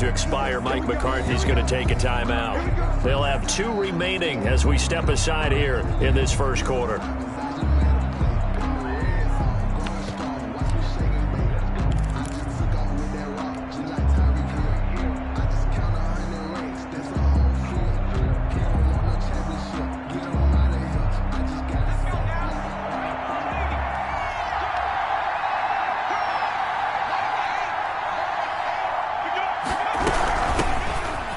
to expire, Mike McCarthy's going to take a timeout. They'll have 2 remaining as we step aside here in this first quarter.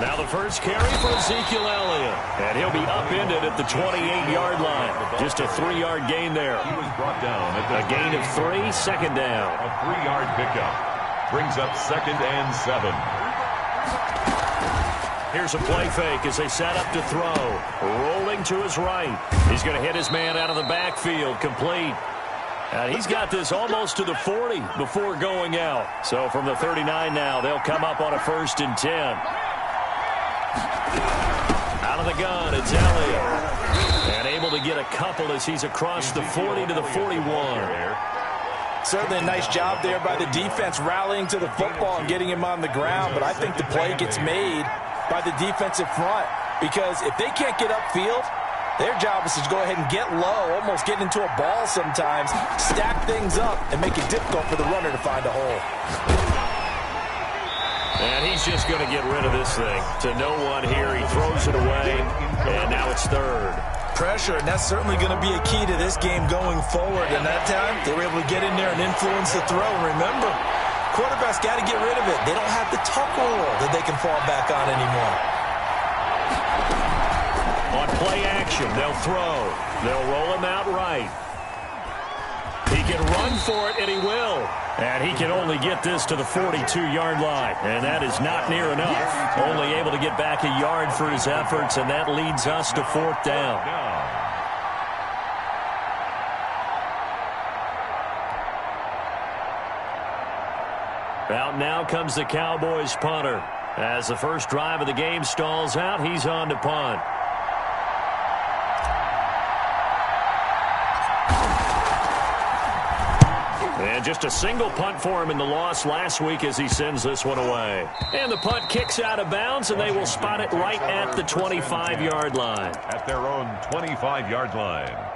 Now the first carry for Ezekiel Elliott, and he'll be upended at the 28-yard line. Just a 3-yard gain there. He was brought down at the a gain of 3, second down. A 3-yard pickup brings up 2nd and 7. Here's a play fake as they set up to throw. Rolling to his right. He's going to hit his man out of the backfield, complete. And he's got this almost to the 40 before going out. So from the 39 now, they'll come up on a 1st and 10. Out of the gun, it's Elliott. And able to get a couple as he's across the 40 to the 41. Certainly a nice job there by the defense rallying to the football and getting him on the ground. But I think the play gets made by the defensive front. Because if they can't get upfield, their job is to go ahead and get low, almost get into a ball sometimes, stack things up, and make it difficult for the runner to find a hole. And he's just going to get rid of this thing. To no one here. He throws it away, and now it's 3rd. Pressure, and that's certainly going to be a key to this game going forward. And that time, they were able to get in there and influence the throw. Remember, quarterbacks got to get rid of it. They don't have the tuck rule that they can fall back on anymore. On play action, they'll throw. They'll roll him out right. He can run for it, and he will. And he can only get this to the 42-yard line. And that is not near enough. Only able to get back a yard for his efforts, and that leads us to 4th down. Out now comes the Cowboys punter. As the first drive of the game stalls out, he's on to punt. And just a single punt for him in the loss last week as he sends this one away. And the punt kicks out of bounds, and they will spot it right at the 25-yard line. At their own 25-yard line.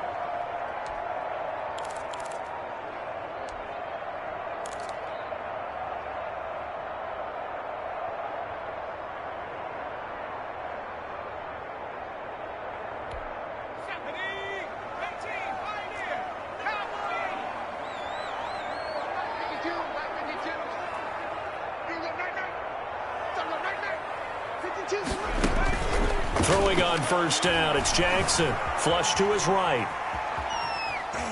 Throwing on 1st down, it's Jackson. Flush to his right.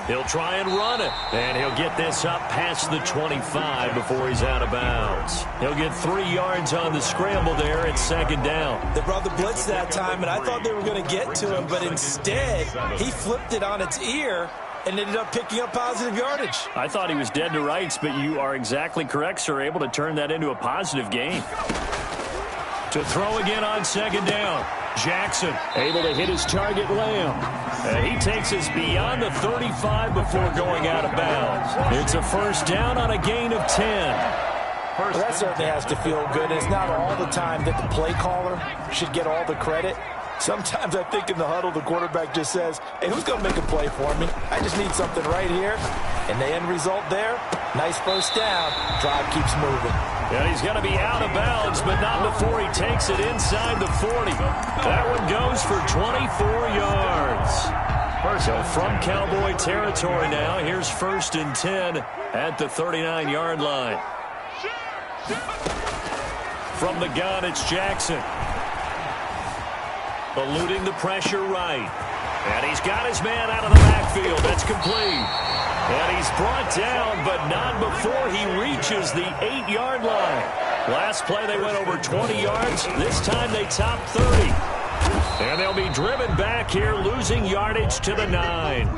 He'll try and run it. And he'll get this up past the 25 before he's out of bounds. He'll get 3 yards on the scramble there at 2nd down. They brought the blitz that time, and I thought they were going to get to him, but instead, he flipped it on its ear and ended up picking up positive yardage. I thought he was dead to rights, but you are exactly correct, sir. Able to turn that into a positive gain. To throw again on 2nd down. Jackson able to hit his target, Lamb. And he takes us beyond the 35 before going out of bounds. It's a 1st down on a gain of 10. Well, that certainly has to feel good. It's not all the time that the play caller should get all the credit. Sometimes I think in the huddle, the quarterback just says, hey, who's going to make a play for me? I just need something right here. And the end result there, nice 1st down. Drive keeps moving. And he's going to be out of bounds, but not before he takes it inside the 40. That one goes for 24 yards. So from Cowboy territory now, here's 1st and 10 at the 39-yard line. From the gun, it's Jackson. Eluding the pressure right. And he's got his man out of the backfield. That's complete. And he's brought down, but not before he reaches the 8-yard line. Last play, they went over 20 yards. This time, they top 30. And they'll be driven back here, losing yardage to the 9.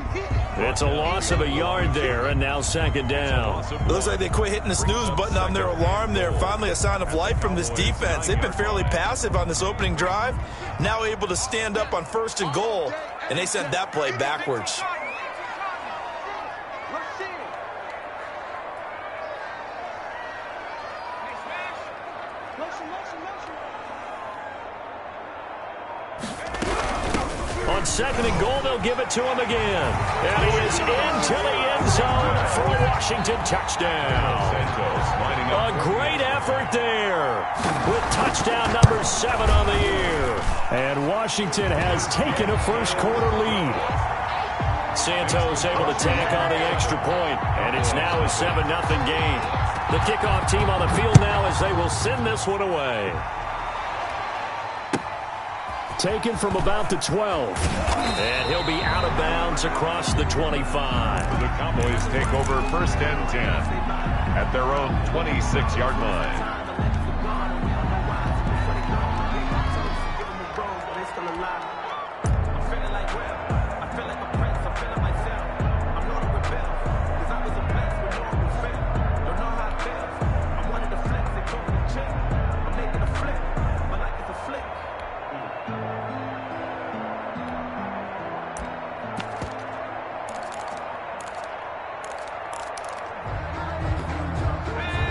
It's a loss of a yard there, and now 2nd down. Looks like they quit hitting the snooze button on their alarm there. Finally, a sign of life from this defense. They've been fairly passive on this opening drive. Now able to stand up on 1st and goal, and they sent that play backwards. Motion. On 2nd and goal, they'll give it to him again. And he is into the end zone for a Washington touchdown. A great effort there with touchdown number 7 on the year. And Washington has taken a first-quarter lead. Santos able to tack on the extra point, and it's now a 7-0 game. The kickoff team on the field now as they will send this one away. Taken from about the 12. And he'll be out of bounds across the 25. The Cowboys take over 1st and 10 at their own 26-yard line.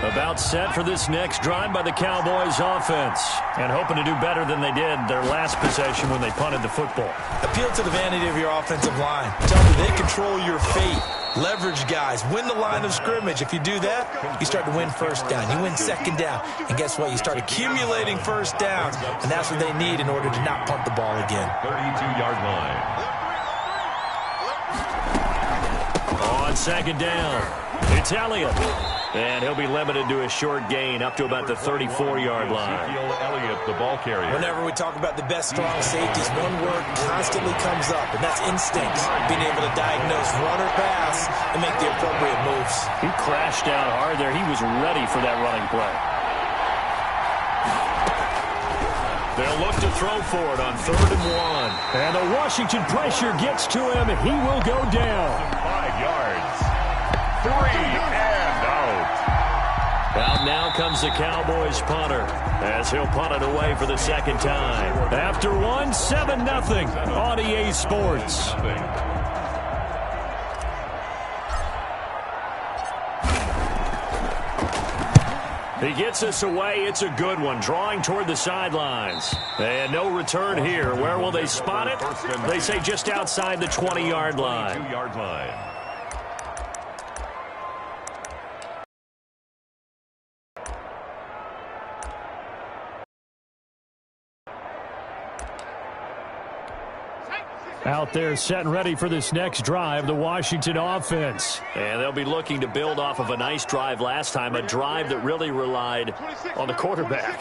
About set for this next drive by the Cowboys offense. And hoping to do better than they did their last possession when they punted the football. Appeal to the vanity of your offensive line. Tell them they control your fate. Leverage guys. Win the line of scrimmage. If you do that, you start to win 1st down. You win 2nd down. And guess what? You start accumulating 1st downs. And that's what they need in order to not punt the ball again. 32-yard line. On 2nd down, it's Elliott. And he'll be limited to a short gain up to about the 34-yard line. Elliott, the ball carrier. Whenever we talk about the best strong safeties, one word constantly comes up, and that's instincts. Being able to diagnose run or pass and make the appropriate moves. He crashed down hard there. He was ready for that running play. They'll look to throw for it on 3rd and 1. And the Washington pressure gets to him, and he will go down. 5 yards. 3 and out. Out now comes the Cowboys punter as he'll punt it away for the 2nd time. After one, 7-0 on EA Sports. He gets us away. It's a good one. Drawing toward the sidelines. And no return here. Where will they spot it? They say just outside the 20-yard line. 2-yard line. Out there set and ready for this next drive, the Washington offense. And they'll be looking to build off of a nice drive last time, a drive that really relied on the quarterback.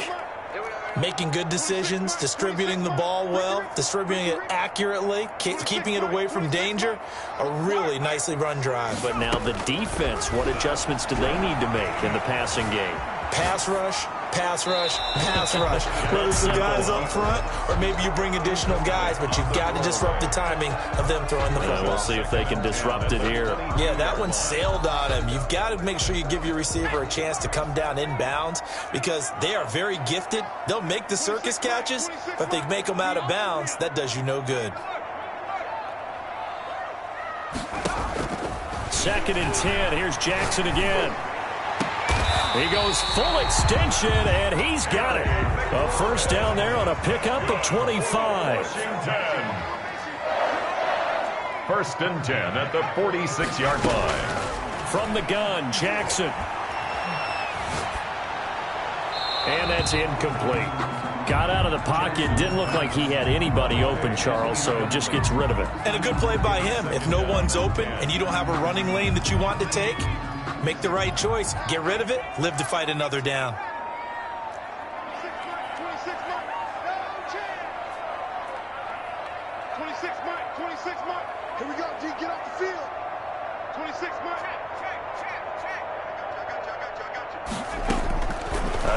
Making good decisions, distributing the ball well, distributing it accurately, keeping it away from danger. A really nicely run drive. But now the defense, what adjustments do they need to make in the passing game? Pass rush, pass rush, pass rush. Whether it's the guys up front or maybe you bring additional guys, but you've got to disrupt the timing of them throwing the football. We'll see if they can disrupt it here. Yeah, that one sailed on him. You've got to make sure you give your receiver a chance to come down inbounds because they are very gifted. They'll make the circus catches, but if they make them out of bounds, that does you no good. 2nd and 10. Here's Jackson again. He goes full extension, and he's got it. A 1st down there on a pickup of 25. 1st and 10 at the 46-yard line. From the gun, Jackson. And that's incomplete. Got out of the pocket. Didn't look like he had anybody open, Charles, so just gets rid of it. And a good play by him. If no one's open and you don't have a running lane that you want to take, make the right choice. Get rid of it. Live to fight another down. Here we go, D. Get off the field. 26 Mike.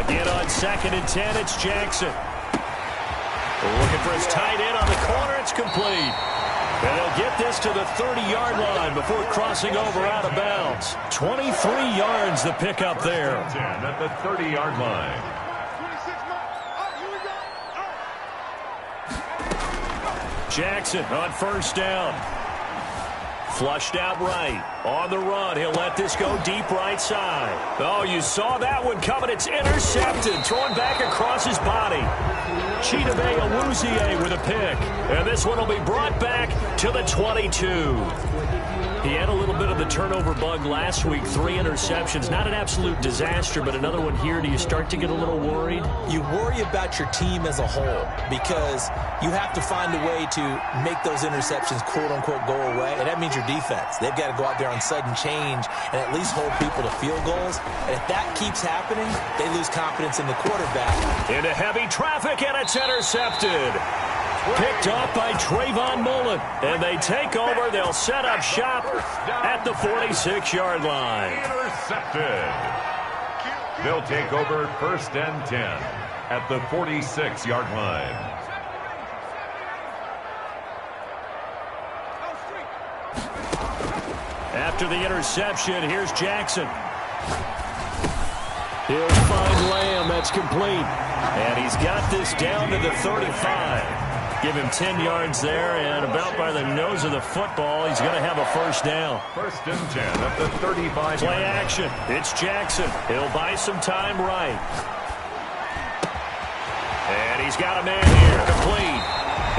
Again on 2nd and 10, it's Jackson. Looking for his tight end on the corner. It's complete. And they'll get this to the 30-yard line before crossing over out of bounds. 23 yards the pickup there. 10 at the 30-yard line. Jackson on 1st down. Flushed out right. On the run, he'll let this go deep right side. Oh, you saw that one coming. It's intercepted. Thrown back across his body. Chidobe Awuzie with a pick. And this one will be brought back to the 22. He had a little bit of the turnover bug last week. 3 interceptions. Not an absolute disaster, but another one here. Do you start to get a little worried? You worry about your team as a whole because you have to find a way to make those interceptions, quote-unquote, go away. And that means your defense. They've got to go out there on sudden change and at least hold people to field goals. And if that keeps happening, they lose confidence in the quarterback. Into heavy traffic, and it's intercepted. Picked off by Trayvon Mullen. And they take over. They'll set up shop at the 46-yard line. Intercepted. They'll take over 1st and 10 at the 46-yard line. After the interception, here's Jackson. He'll find Lamb. That's complete. And he's got this down to the 35. Give him 10 yards there, and about by the nose of the football, he's going to have a first down. 1st and 10 at the 35. Play action. It's Jackson. He'll buy some time right. And he's got a man here. Complete.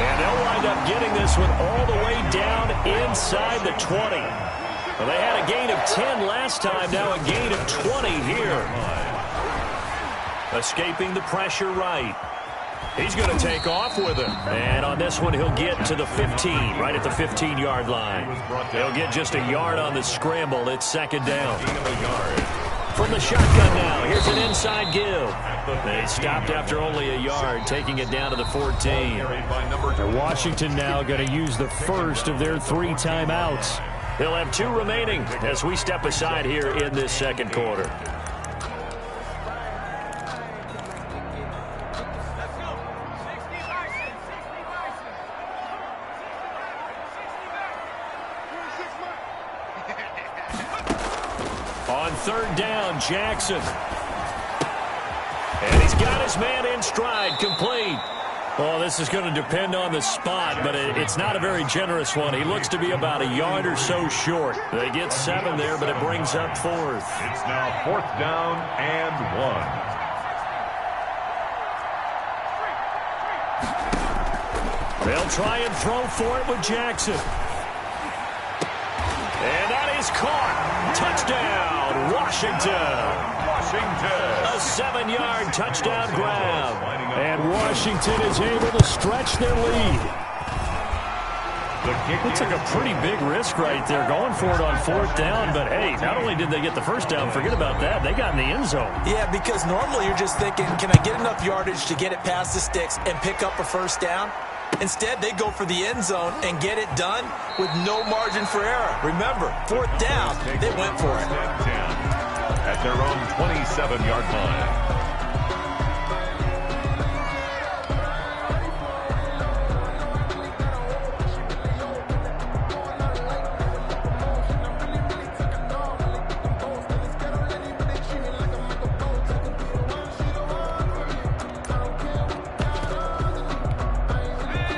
And they'll wind up getting this one all the way down inside the 20. Well, they had a gain of 10 last time. Now a gain of 20 here. Escaping the pressure right. He's going to take off with it. And on this one, he'll get to the 15, right at the 15-yard line. He'll get just a yard on the scramble. It's 2nd down. From the shotgun now, here's an inside give. They stopped after only a yard, taking it down to the 14. Washington now going to use the first of their 3 timeouts. They'll have 2 remaining as we step aside here in this 2nd quarter. On 3rd down, Jackson. And he's got his man in stride, complete. Well, this is going to depend on the spot, but it's not a very generous one. He looks to be about a yard or so short. They get 7 there, but it brings up 4th. It's now 4th down and 1. They'll try and throw for it with Jackson. And that is caught. Touchdown, Washington. A 7-yard touchdown grab. And Washington is able to stretch their lead. Looks like a pretty big risk right there, going for it on 4th down. But, hey, not only did they get the first down, forget about that, they got in the end zone. Yeah, because normally you're just thinking, can I get enough yardage to get it past the sticks and pick up a first down? Instead, they go for the end zone and get it done with no margin for error. Remember, 4th down, they went for it. At their own 27-yard line.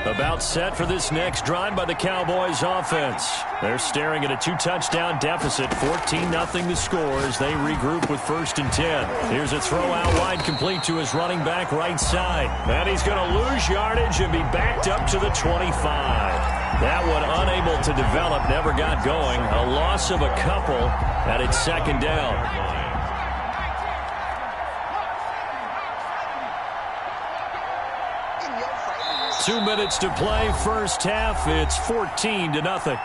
About set for this next drive by the Cowboys offense. They're staring at a 2-touchdown deficit, 14-0 the score as they regroup with 1st and 10. Here's a throw out wide, complete to his running back right side. And he's going to lose yardage and be backed up to the 25. That one unable to develop, never got going. A loss of a couple, and it's 2nd down. 2 minutes to play, first half. It's 14-0.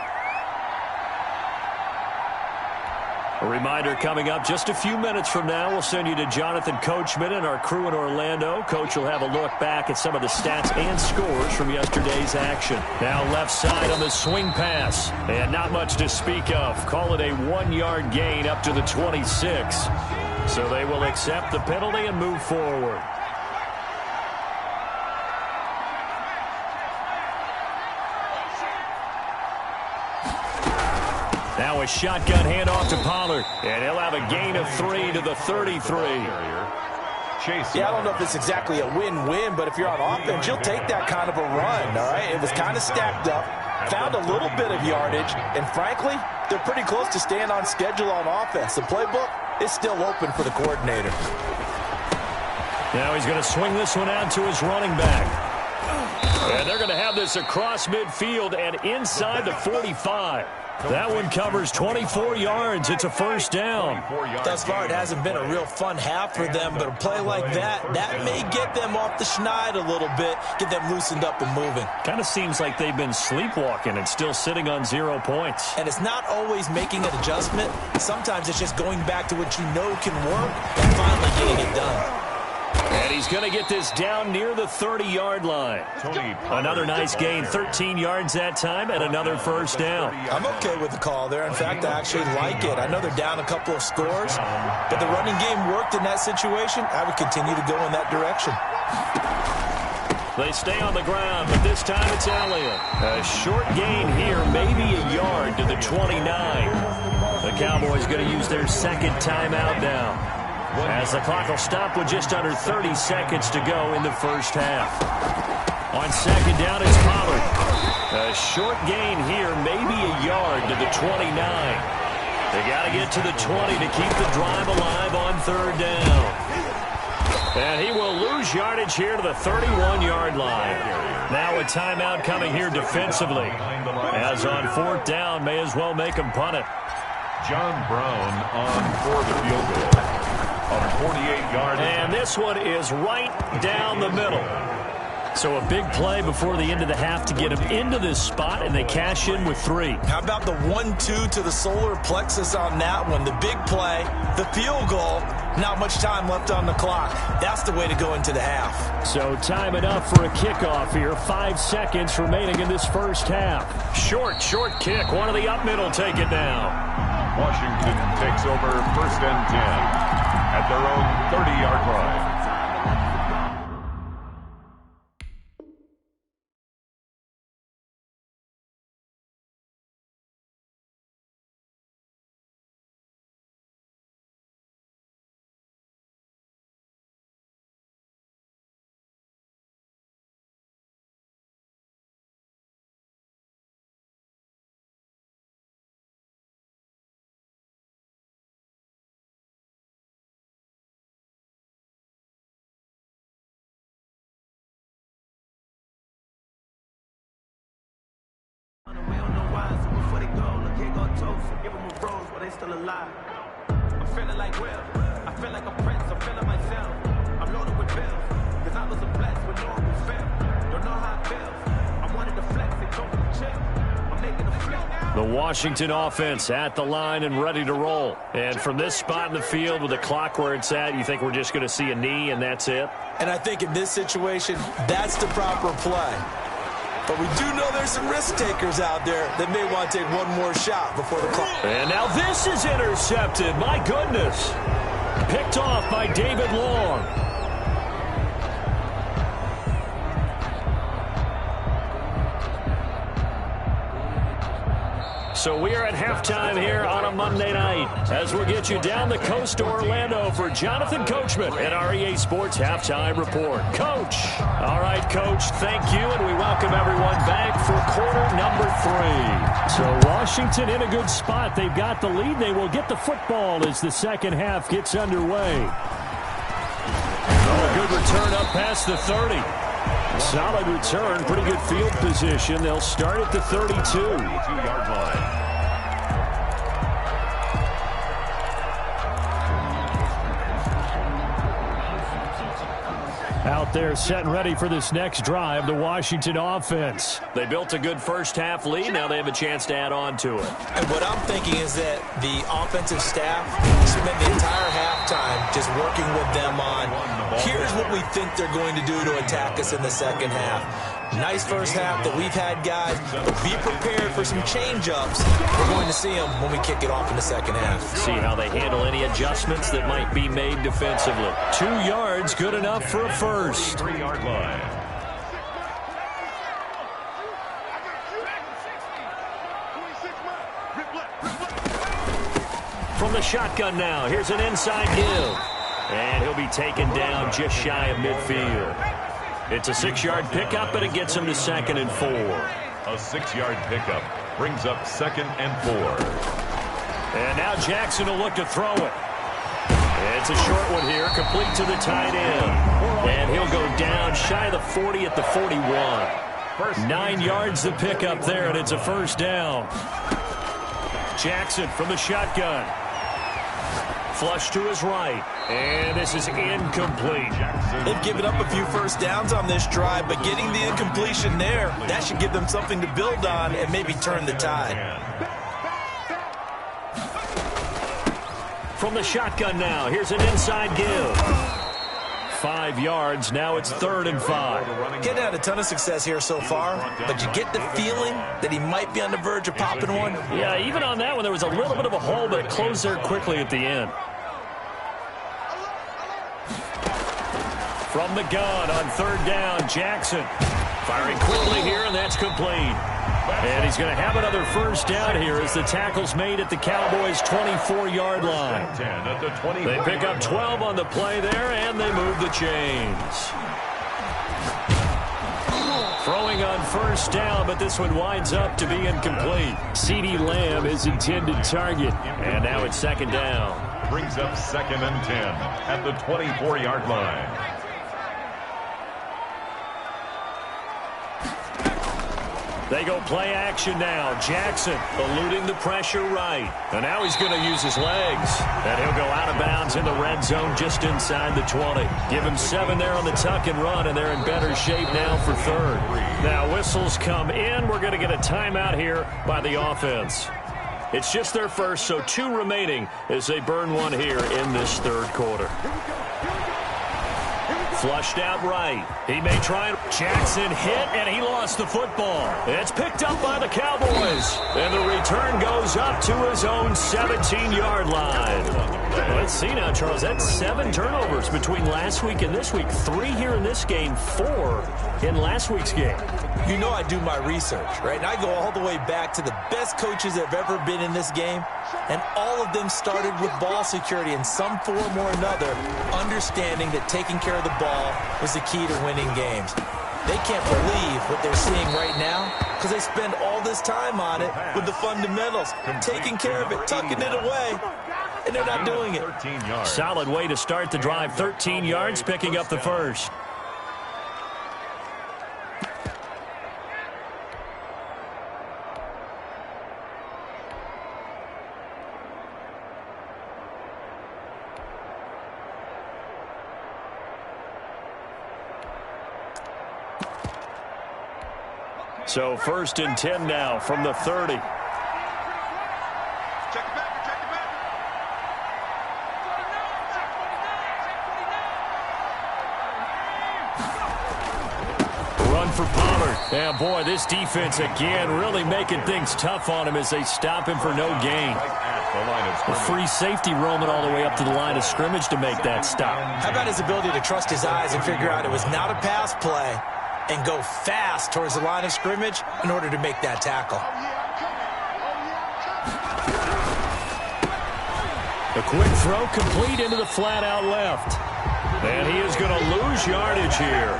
A reminder coming up just a few minutes from now. We'll send you to Jonathan Coachman and our crew in Orlando. Coach will have a look back at some of the stats and scores from yesterday's action. Now left side on the swing pass. And not much to speak of. Call it a 1-yard gain up to the 26. So they will accept the penalty and move forward. Now a shotgun handoff to Pollard. And he'll have a gain of 3 to the 33. Yeah, I don't know if it's exactly a win-win, but if you're on offense, you'll take that kind of a run, all right? was kind of stacked up, found a little bit of yardage, and frankly, they're pretty close to staying on schedule on offense. The playbook is still open for the coordinator. Now he's going to swing this one out to his running back. And they're going to have this across midfield and inside the 45. That one covers 24 yards. It's a first down. Thus far, it hasn't been a real fun half for them, but a play like that may get them off the schneid a little bit, get them loosened up and moving. Kind of seems like they've been sleepwalking and still sitting on 0 points. And it's not always making an adjustment. Sometimes it's just going back to what you know can work and finally getting it done. And he's going to get this down near the 30-yard line. Another nice gain, 13 yards that time, and another first down. I'm okay with the call there. In fact, I actually like it. I know they're down a couple of scores, but the running game worked in that situation. I would continue to go in that direction. They stay on the ground, but this time it's Elliott. A short gain here, maybe a yard to the 29. The Cowboys going to use their second timeout now, as the clock will stop with just under 30 seconds to go in the first half. On second down, it's Pollard. A short gain here, maybe a yard to the 29. They got to get to the 20 to keep the drive alive on third down. And he will lose yardage here to the 31-yard line. Now a timeout coming here defensively. As on fourth down, may as well make him punt it. John Brown on for the field goal. On 48-yard. And this one is right down the middle. So a big play before the end of the half to get him into this spot, and they cash in with 3. How about the 1-2 to the solar plexus on that one? The big play, the field goal, not much time left on the clock. That's the way to go into the half. So time it up for a kickoff here. 5 seconds remaining in this first half. Short kick. One of the up middle take it now. Washington takes over first and 10. At their own 30-yard line. Give them a rose while they still alive. I'm feeling like Will. I feel like a prince. I'm feeling myself. I'm loaded with bills. Cause I was a blessed when no one was fair. Don't know how it feels. I wanted to flex. They told me to chill. I'm making a flip. The Washington offense at the line and ready to roll. And from this spot in the field with the clock where it's at, you think we're just going to see a knee and that's it? And I think in this situation, that's the proper play. But we do know there's some risk takers out there that may want to take one more shot before the clock. And now this is intercepted. My goodness. Picked off by David Long. So we are at halftime here on a Monday night as we'll get you down the coast to Orlando for Jonathan Coachman at our EA Sports Halftime Report. Coach. All right, Coach, thank you, and we welcome everyone back for quarter number 3. So Washington in a good spot. They've got the lead. They will get the football as the second half gets underway. Oh, a good return up past the 30. Solid return, pretty good field position. They'll start at the 32. 32-yard line. Out there set and ready for this next drive, the Washington offense. They built a good first half lead. Now they have a chance to add on to it. And what I'm thinking is that the offensive staff spent the entire halftime just working with them on, here's what we think they're going to do to attack us in the second half. Nice first half that we've had, guys, but be prepared for some change-ups. We're going to see them when we kick it off in the second half. See how they handle any adjustments that might be made defensively. 2 yards, good enough for a first. 3-yard line. From the shotgun now, here's an inside give. And he'll be taken down just shy of midfield. It's a 6-yard pickup, and it gets him to 2nd and 4. A 6-yard pickup brings up 2nd and 4. And now Jackson will look to throw it. It's a short one here, complete to the tight end. And he'll go down shy of the 40 at the 41. 9 yards to pick up there, and it's a first down. Jackson from the shotgun. Flush to his right. And this is incomplete. They've given up a few first downs on this drive, but getting the incompletion there, that should give them something to build on and maybe turn the tide. From the shotgun now, here's an inside give. 5 yards, now it's 3rd and 5. Getting had a ton of success here so far, but you get the feeling that he might be on the verge of popping one. Yeah, even on that one, there was a little bit of a hole, but it closed there quickly at the end. From the gun on 3rd down, Jackson. Firing quickly here, and that's complete. And he's going to have another first down here as the tackle's made at the Cowboys' 24-yard line. They pick up 12 on the play there, and they move the chains. Throwing on first down, but this one winds up to be incomplete. CeeDee Lamb is intended target, and now it's 2nd down. Brings up 2nd and 10 at the 24-yard line. They go play action now. Jackson eluding the pressure right. And now he's going to use his legs. And he'll go out of bounds in the red zone just inside the 20. Give him 7 there on the tuck and run, and they're in better shape now for 3rd. Now whistles come in. We're going to get a timeout here by the offense. It's just their first, so 2 remaining as they burn one here in this 3rd quarter. Flushed out right. He may try. Jackson hit, and he lost the football. It's picked up by the Cowboys. And the return goes up to his own 17-yard line. Let's see now, Charles. That's 7 turnovers between last week and this week. 3 here in this game, 4 in last week's game. You know I do my research, right? And I go all the way back to the best coaches that have ever been in this game. And all of them started with ball security in some form or another, understanding that taking care of the ball was the key to winning games. They can't believe what they're seeing right now because they spend all this time on it with the fundamentals, taking care of it, tucking it away, and they're not doing it. Solid way to start the drive. 13 yards, picking up the first. So 1st and 10 now from the 30. Check it back, check it back. Run for Pollard. Yeah, boy, this defense again really making things tough on him as they stop him for no gain. A free safety roaming all the way up to the line of scrimmage to make that stop. How about his ability to trust his eyes and figure out it was not a pass play and go fast towards the line of scrimmage in order to make that tackle. A quick throw complete into the flat-out left. And he is going to lose yardage here.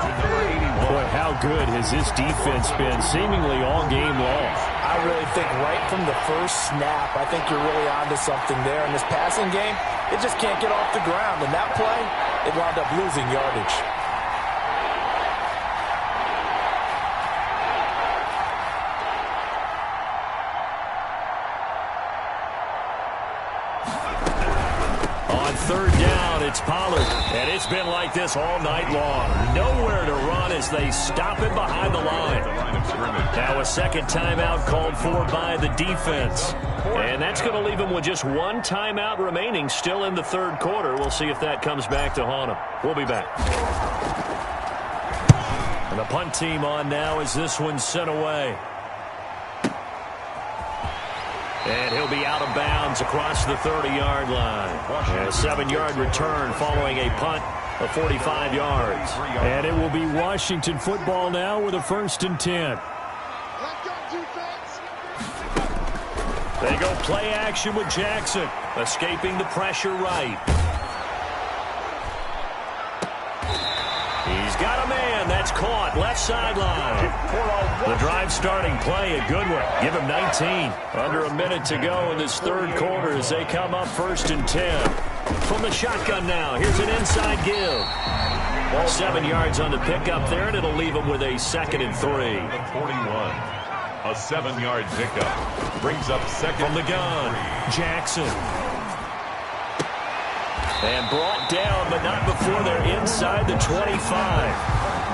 Boy, how good has this defense been seemingly all game long? I really think right from the first snap, I think you're really onto something there. In this passing game, it just can't get off the ground. And that play, it wound up losing yardage. On 3rd down, it's Pollard. And it's been like this all night long. Nowhere to run as they stop him behind the line. Now a 2nd timeout called for by the defense. And that's going to leave him with just 1 timeout remaining still in the 3rd quarter. We'll see if that comes back to haunt him. We'll be back. And the punt team on now as this one's sent away. And he'll be out of bounds across the 30-yard line. A 7-yard return following a punt of 45 yards. And it will be Washington football now with a 1st and 10. They go play action with Jackson, escaping the pressure right. He's got a man. That's Cole left sideline. The drive starting play, a good one. Give him 19. Under a minute to go in this third quarter as they come up 1st and 10. From the shotgun now, here's an inside give. 7 yards on the pickup there, and it'll leave him with a 2nd and 3. 41. A 7-yard pickup. Brings up 2nd. From the gun, Jackson. And brought down, but not before they're inside the 25.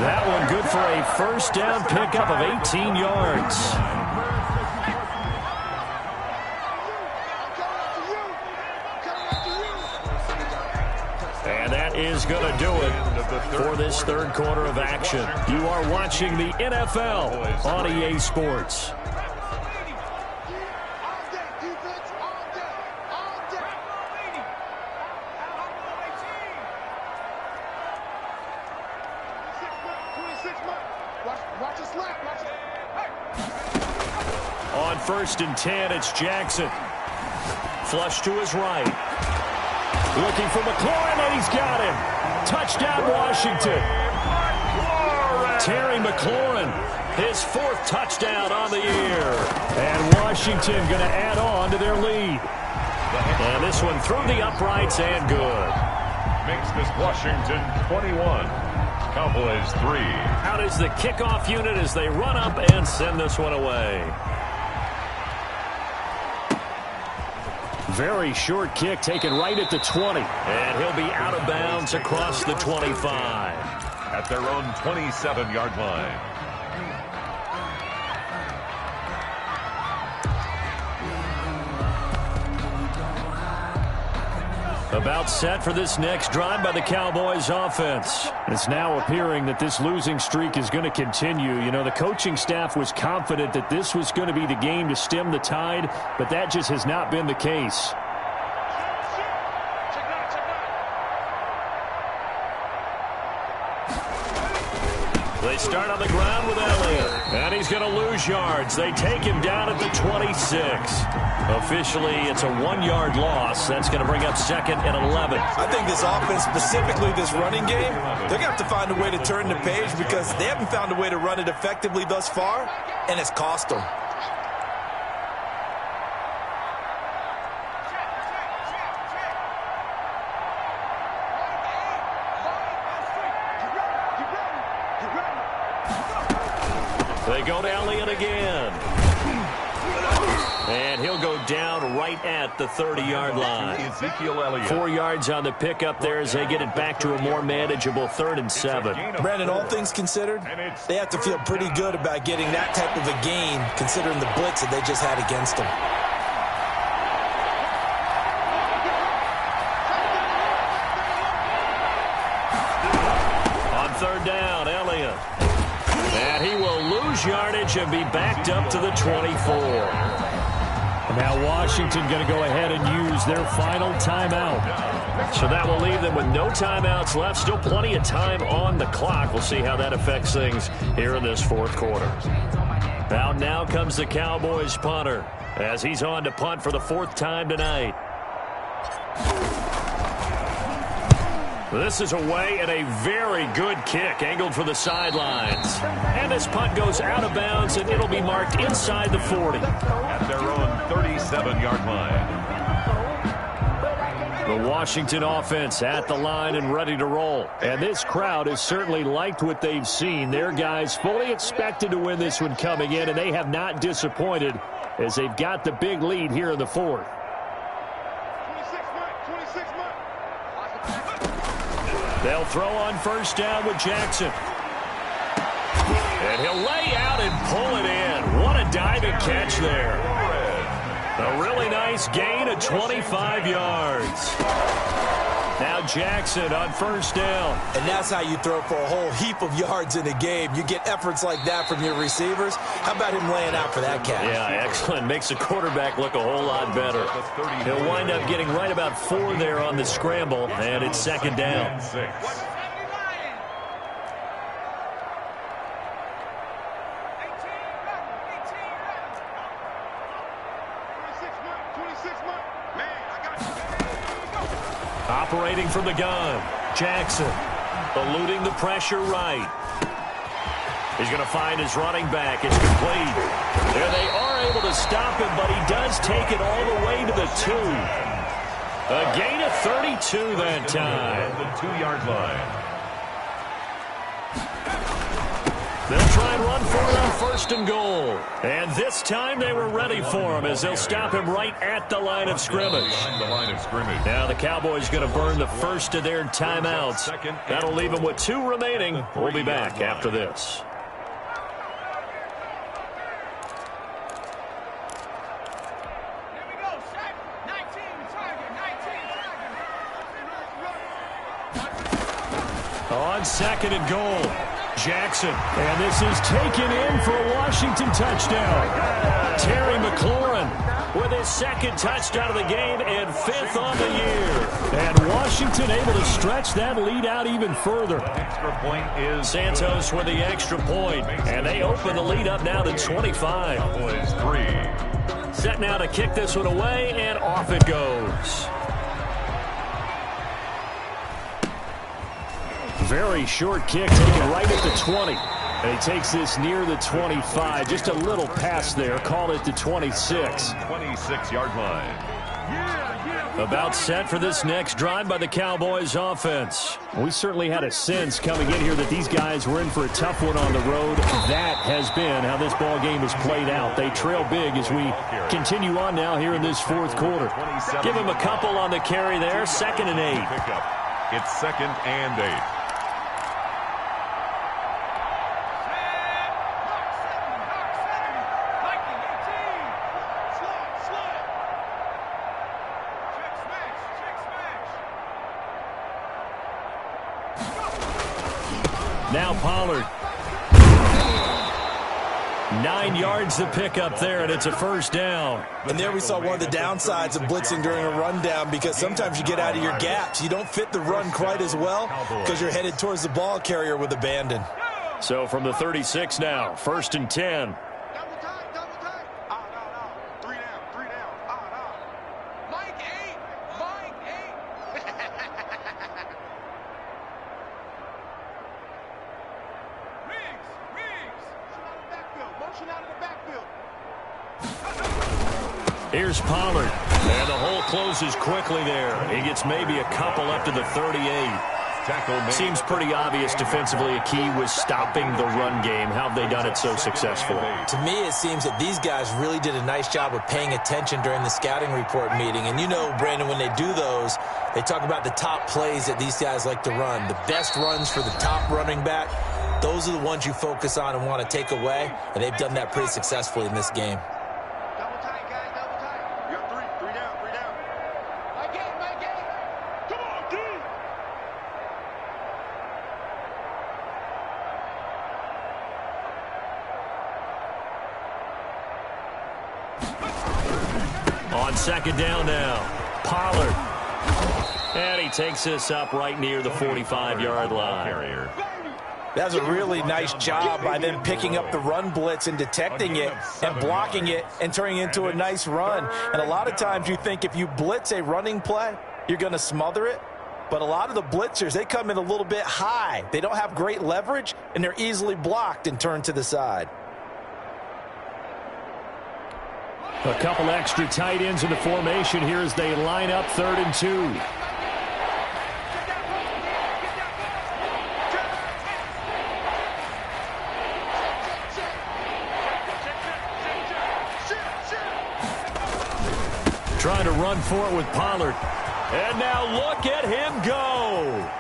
That one good for a first down pickup of 18 yards. And that is going to do it for this third quarter of action. You are watching the NFL on EA Sports. On 1st and 10, it's Jackson. Flush to his right. Looking for McLaurin, and he's got him. Touchdown, Washington. Terry McLaurin, his 4th touchdown on the year. And Washington going to add on to their lead. And this one through the uprights and good. Makes this Washington 21. Cowboys 3. Out is the kickoff unit as they run up and send this one away. Very short kick taken right at the 20. And he'll be out of bounds across the 25. At their own 27-yard line. About set for this next drive by the Cowboys offense. It's now appearing that this losing streak is going to continue. You know, the coaching staff was confident that this was going to be the game to stem the tide, but that just has not been the case. They start on the ground with Elliott, and he's going to lose yards. They take him down at the 26. Officially, it's a 1-yard loss. That's going to bring up 2nd and 11. I think this offense, specifically this running game, they're going to have to find a way to turn the page because they haven't found a way to run it effectively thus far, and it's cost them. They go to Elliott again. And he'll go down right at the 30-yard line. Ezekiel Elliott. 4 yards on the pickup there as they get it back to a more manageable 3rd and 7. Brandon, all things considered, they have to feel pretty good about getting that type of a gain considering the blitz that they just had against them. On 3rd down, Elliott. And he will lose yardage and be backed up to the 24. Now Washington going to go ahead and use their final timeout. So that will leave them with no timeouts left. Still plenty of time on the clock. We'll see how that affects things here in this 4th quarter. Out now comes the Cowboys punter as he's on to punt for the 4th time tonight. This is away and a very good kick angled for the sidelines. And this punt goes out of bounds, and it'll be marked inside the 40. At their own 37-yard line. The Washington offense at the line and ready to roll. And this crowd has certainly liked what they've seen. Their guys fully expected to win this one coming in, and they have not disappointed as they've got the big lead here in the 4th. They'll throw on 1st down with Jackson. And he'll lay out and pull it in. What a diving catch there. A really nice gain of 25 yards. Now Jackson on 1st down. And that's how you throw for a whole heap of yards in a game. You get efforts like that from your receivers. How about him laying out for that catch? Yeah, excellent. Makes the quarterback look a whole lot better. He'll wind up getting right about 4 there on the scramble, and it's 2nd down. Operating from the gun, Jackson eluding the pressure right. He's going to find his running back. It's complete. There they are able to stop him, but he does take it all the way to the 2. A gain of 32 that time. The 2-yard line. They'll try and run for it on 1st and goal. And this time they were ready for him as they'll stop him right at the line of scrimmage. Now the Cowboys going to burn the first of their timeouts. That'll leave them with 2 remaining. We'll be back after this. On 2nd and goal, Jackson. And this is taken in for a Washington touchdown. Terry McLaurin with his 2nd touchdown of the game and 5th on the year. And Washington able to stretch that lead out even further. Extra point is Santos with the extra point. And they open the lead up now to 25. Cowboys 3. Set now to kick this one away, and off it goes. Very short kick taken right at the 20. And he takes this near the 25. Just a little pass there. Call it the 26. 26-yard line. About set for this next drive by the Cowboys offense. We certainly had a sense coming in here that these guys were in for a tough one on the road. That has been how this ball game has played out. They trail big as we continue on now here in this 4th quarter. Give him a couple on the carry there. 2nd and 8. It's 2nd and 8. Now Pollard. 9 yards to pick up there, and it's a 1st down. And there we saw one of the downsides of blitzing during a rundown, because sometimes you get out of your gaps. You don't fit the run quite as well because you're headed towards the ball carrier with abandon. So from the 36 now, 1st and 10. Double time. No. 3 down. No. Mike 8. Riggs. Motion out of the backfield. Here's Pollard. And the hole closes quickly there. He gets maybe a couple up to the 38. Seems pretty obvious defensively a key was stopping the run game. How have they done it so successfully? To me, it seems that these guys really did a nice job of paying attention during the scouting report meeting. And you know, Brandon, when they do those, they talk about the top plays that these guys like to run. The best runs for the top running back, those are the ones you focus on and want to take away. And they've done that pretty successfully in this game. Double tight, guys. Double tight. You got 3 down. Mike 8. Come on, D. On 2nd down now, Pollard. And he takes this up right near the 45-yard line. That was a really nice job by them picking up the run blitz and detecting it and blocking it and turning it into a nice run. And a lot of times you think if you blitz a running play, you're going to smother it. But a lot of the blitzers, they come in a little bit high. They don't have great leverage, and they're easily blocked and turned to the side. A couple extra tight ends in the formation here as they line up 3rd and 2. Trying to run for it with Pollard. And now look at him go.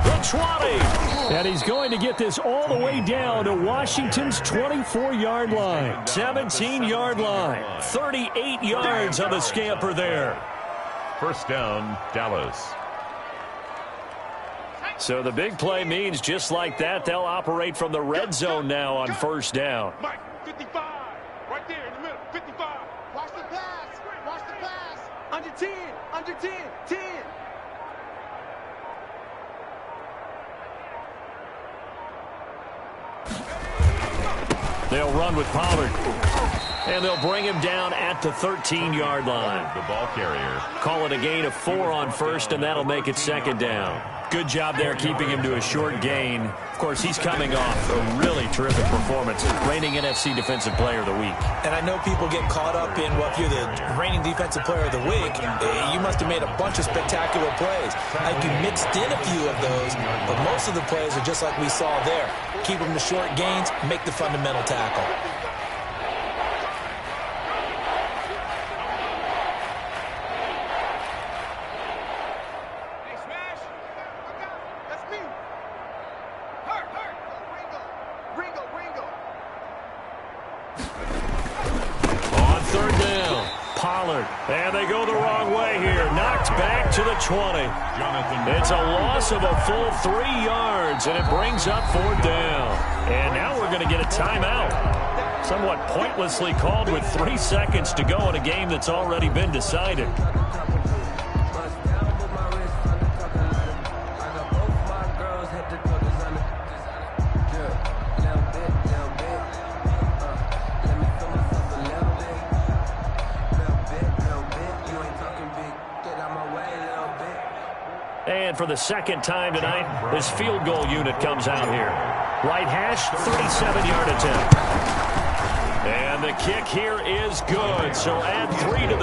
The 20. And he's going to get this all the way down to Washington's 24-yard line. 17-yard line. 38 yards on the scamper there. 1st down, Dallas. So the big play means just like that, they'll operate from the red zone now on 1st down. Mike, 55. Right there in the middle. 55. Watch the pass. Under 10. 10. They'll run with Pollard. And they'll bring him down at the 13-yard line. The ball carrier. Call it a gain of 4 on 1st, and that'll make it 2nd down. Good job there keeping him to a short gain. Of course, he's coming off a really terrific performance, reigning NFC Defensive Player of the Week. And I know people get caught up in, well, if you're the reigning Defensive Player of the Week, you must have made a bunch of spectacular plays. I think you mixed in a few of those, but most of the plays are just like we saw there. Keep them to short gains, make the fundamental tackle. And they go the wrong way here. Knocked back to the 20. It's a loss of a full 3 yards, and it brings up 4th down. And now we're going to get a timeout. Somewhat pointlessly called with 3 seconds to go in a game that's already been decided. And for the second time tonight, this field goal unit comes out here. Right hash, 37-yard attempt. And the kick here is good. So add 3 to the